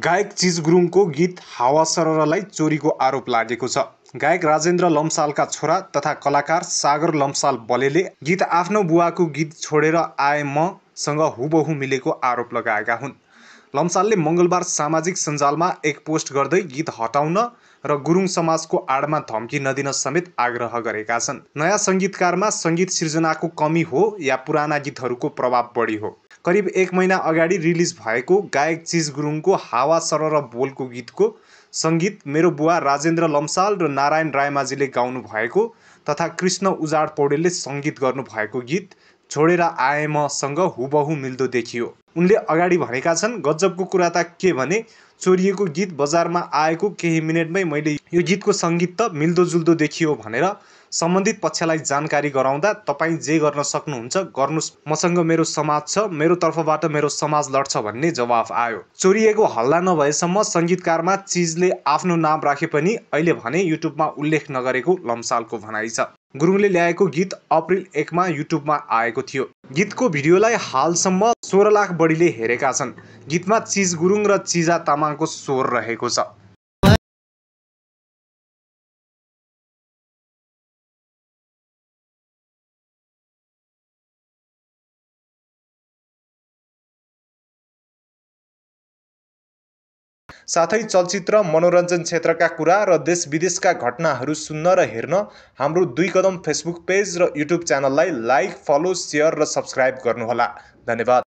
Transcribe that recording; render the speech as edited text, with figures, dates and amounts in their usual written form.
गायक चिज गुरुङको गीत हावा सररलाई चोरीको आरोप लागेको छ। गायक राजेन्द्र लम्सालका छोरा तथा कलाकार सागर लम्साल बलेले गीत आफ्नो बुवाको गीत छोडेर आए मसँग हुबहु मिलेको आरोप लगाएका हुन्। लम्सालले मङ्गलबार सामाजिक सञ्जालमा एक पोस्ट गर्दै गीत हटाउन र गुरुङ समाजको आडमा धम्की नदिन समेत आग्रह गरेका छन्। नयाँ सङ्गीतकारमा सङ्गीत सिर्जनाको कमी हो या पुराना गीतहरूको प्रभाव बढी हो? करिब 1 महिना अगाडि रिलिज भएको गायक चिज गुरुङको हावा सरर बोलको गीतको सङ्गीत मेरो बुवा राजेन्द्र लम्साल र नारायण रायमाझीले गाउनु भएको तथा कृष्ण उजाड पौडेलले सङ्गीत गर्नु भएको गीत छोडेर आए मसँग हुबहु मिल्दो देखियो। उनले अगाडि भनेका छन्, गजबको कुरा त के भने चोरिएको गीत बजारमा आएको केही मिनेटमै मैले यो गीतको सङ्गीत त मिल्दोजुल्दो देखियो भनेर सम्बन्धित पक्षलाई जानकारी गराउँदा तपाईँ जे गर्न सक्नुहुन्छ गर्नुस्, मसँग मेरो समाज छ, मेरो तर्फबाट मेरो समाज लड्छ भन्ने जवाफ आयो। चोरिएको हल्ला नभएसम्म सङ्गीतकारमा चिजले आफ्नो नाम राखे पनि अहिले भने युट्युबमा उल्लेख नगरेको लम्सालको भनाइ छ। गुरुङले ल्याएको गीत अप्रिल 1 मा युट्युबमा आएको थियो। गीतको भिडियोलाई हालसम्म 16 लाख बढीले हेरेका छन्। गीतमा चिज गुरुङ र चिजा तामाङको स्वर रहेको छ। साथै चलचित्र मनोरञ्जन क्षेत्रका कुरा र देश विदेशका घटनाहरू सुन्न र हेर्न हाम्रो 2 कदम फेसबुक पेज र युट्युब च्यानललाई लाइक, फलो, सेयर र सब्स्क्राइब गर्नुहोला। धन्यवाद।